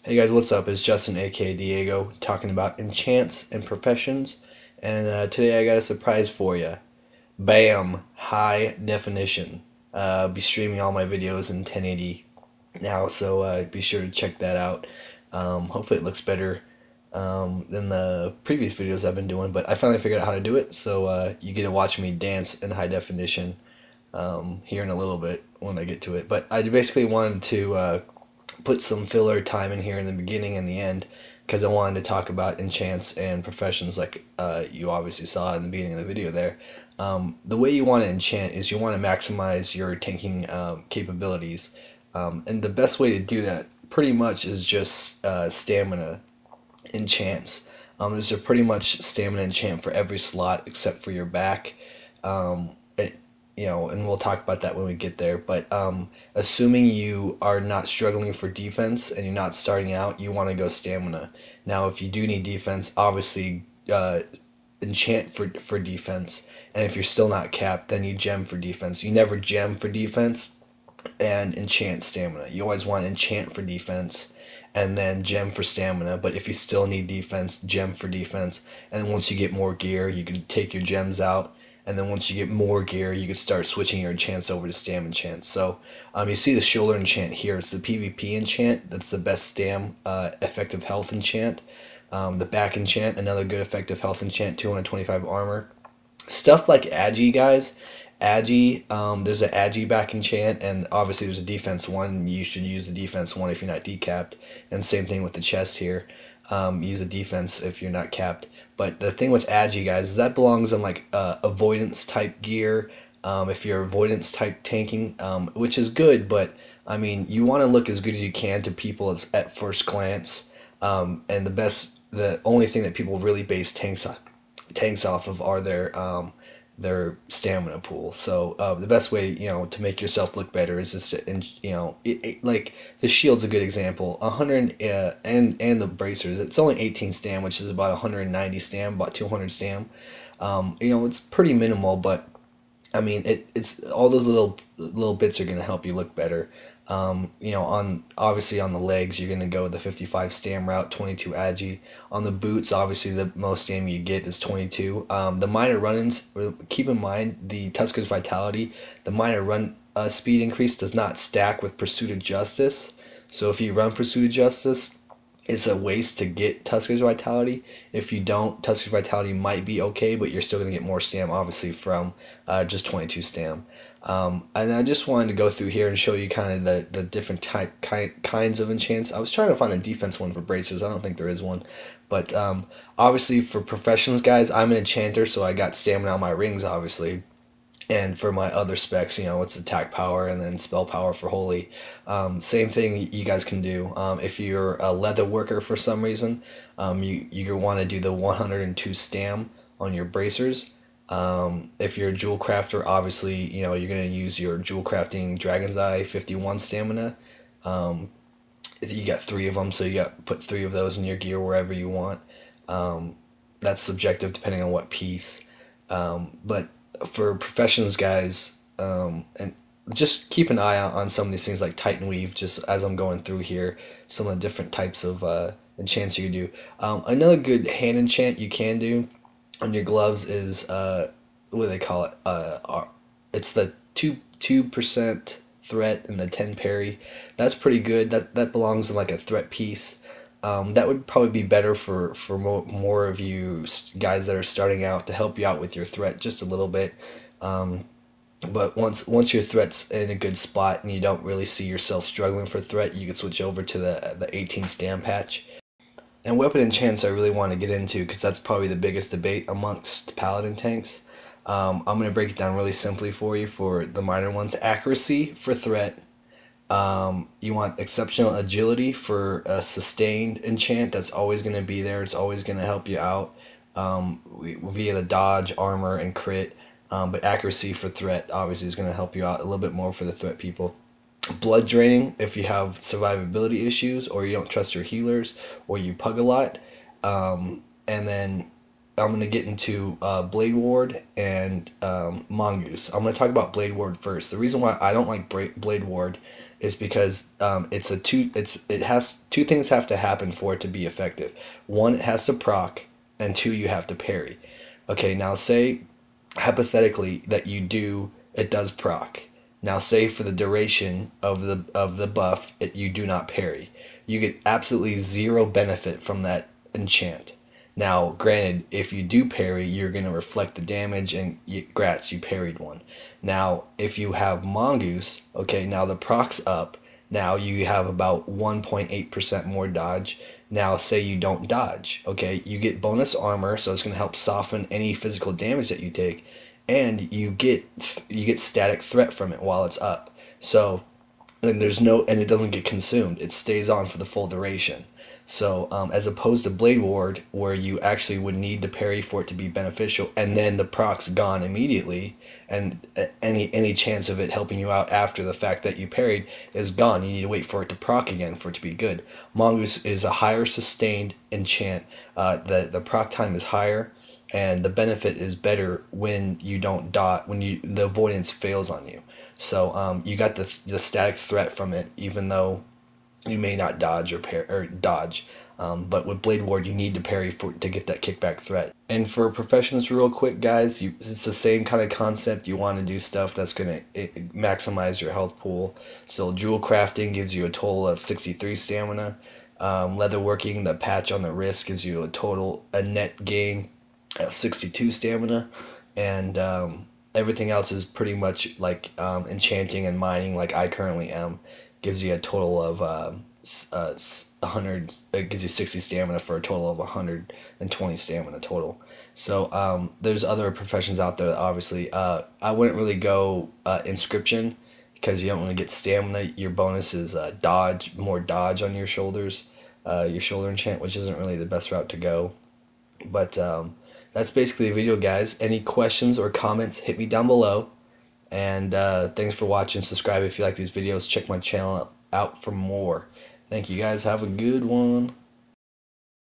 Hey guys, what's up? It's Justin, aka Diego, talking about enchants and professions. And today I got a surprise for you. Bam! High definition. Be streaming all my videos in 1080 now, so be sure to check that out. Hopefully, it looks better than the previous videos I've been doing, but I finally figured out how to do it, so you get to watch me dance in high definition here in a little bit when I get to it. But I basically wanted to put some filler time in here in the beginning and the end because I wanted to talk about enchants and professions like you obviously saw in the beginning of the video there. The way you want to enchant is you want to maximize your tanking capabilities. And the best way to do that pretty much is just stamina enchants. There's a pretty much stamina enchant for every slot except for your back. It, and we'll talk about that when we get there. But assuming you are not struggling for defense and you're not starting out, you want to go stamina. Now, if you do need defense, obviously enchant for defense. And if you're still not capped, then you gem for defense. You never gem for defense and enchant stamina. You always want to enchant for defense and then gem for stamina. But if you still need defense, gem for defense. And then once you get more gear, you can take your gems out. And then once you get more gear, you can start switching your enchants over to stam enchants. So you see the shoulder enchant here. It's the PvP enchant. That's the best stam effective health enchant. The back enchant, another good effective health enchant, 225 armor. Stuff like Agi, guys. Agi, there's an Agi back enchant, and obviously there's a defense one. You should use the defense one if you're not decapped. And same thing with the chest here. Use a defense if you're not capped. But the thing with Agi, guys, is that belongs in like avoidance type gear. If you're avoidance type tanking, which is good, but I mean, you want to look as good as you can to people at first glance. And the only thing that people really base tanks off of are their stamina pool. So the best way, to make yourself look better is just to, like the shield's a good example. 100 and the bracers, it's only 18 stam, which is about 190 stam, about 200 stam. It's pretty minimal, but I mean, it's all those little bits are gonna help you look better. On obviously on the legs, you're gonna go the 55 stam route, 22 agi. On the boots, obviously the most stam you get is 22. The minor run-ins, keep in mind the Tusker's Vitality, the minor run speed increase does not stack with Pursuit of Justice. So if you run Pursuit of Justice, it's a waste to get Tusker's Vitality. If you don't, Tusker's Vitality might be okay, but you're still going to get more stam, obviously, from just 22 stam. And I just wanted to go through here and show you kind of the different kinds of enchants. I was trying to find a defense one for bracers. I don't think there is one. But obviously, for professionals, guys, I'm an enchanter, so I got stamina on my rings, obviously. And for my other specs, it's attack power and then spell power for holy. Same thing you guys can do. If you're a leather worker for some reason, you want to do the 102 stam on your bracers. If you're a jewel crafter, obviously, you're going to use your jewel crafting Dragon's Eye 51 stamina. You got 3 of them, so you got put 3 of those in your gear wherever you want. That's subjective depending on what piece. But for professionals, guys, and just keep an eye out on some of these things like Titan Weave, just as I'm going through here, some of the different types of enchants you can do. Another good hand enchant you can do on your gloves is, what do they call it? It's the 2% threat and the 10 parry. That's pretty good. That belongs in like a threat piece. That would probably be better for more of you guys that are starting out, to help you out with your threat just a little bit. But once your threat's in a good spot and you don't really see yourself struggling for threat, you can switch over to the 18 stam patch. And weapon enchants I really want to get into because that's probably the biggest debate amongst Paladin tanks. I'm going to break it down really simply for you for the minor ones. Accuracy for threat. You want exceptional agility for a sustained enchant. That's always going to be there. It's always going to help you out via the dodge, armor, and crit. But accuracy for threat obviously is going to help you out a little bit more for the threat people. Blood draining if you have survivability issues or you don't trust your healers or you pug a lot. And then I'm gonna get into Blade Ward and Mongoose. I'm gonna talk about Blade Ward first. The reason why I don't like Blade Ward is because it has two things have to happen for it to be effective. One, it has to proc, and two, you have to parry. Okay, now say hypothetically that it does proc. Now say for the duration of the buff, you do not parry. You get absolutely zero benefit from that enchant. Now, granted, if you do parry, you're going to reflect the damage, and grats, you parried one. Now, if you have Mongoose, okay, now the proc's up. Now you have about 1.8% more dodge. Now, say you don't dodge, okay, you get bonus armor, so it's going to help soften any physical damage that you take, and you get static threat from it while it's up. So, and it doesn't get consumed. It stays on for the full duration. So as opposed to Blade Ward, where you actually would need to parry for it to be beneficial, and then the proc's gone immediately, and any chance of it helping you out after the fact that you parried is gone. You need to wait for it to proc again for it to be good. Mongoose is a higher sustained enchant. The proc time is higher, and the benefit is better when you don't dot, the avoidance fails on you. So you got the static threat from it, even though you may not dodge or dodge, but with Blade Ward you need to parry to get that kickback threat. And for Professions, real quick guys, it's the same kind of concept. You want to do stuff that's going to maximize your health pool. So Jewel Crafting gives you a total of 63 stamina. Leatherworking, the patch on the wrist, gives you a net gain of 62 stamina. And everything else is pretty much like enchanting and mining, like I currently am. Gives you a total of 100. It gives you 60 stamina for a total of 120 stamina total. So there's other professions out there that obviously I wouldn't really go inscription, because you don't really get stamina. Your bonus is more dodge on your shoulders, your shoulder enchant, which isn't really the best route to go. But that's basically the video, guys. Any questions or comments, hit me down below. And thanks for watching. Subscribe if you like these videos. Check my channel out for more. Thank you guys. Have a good one.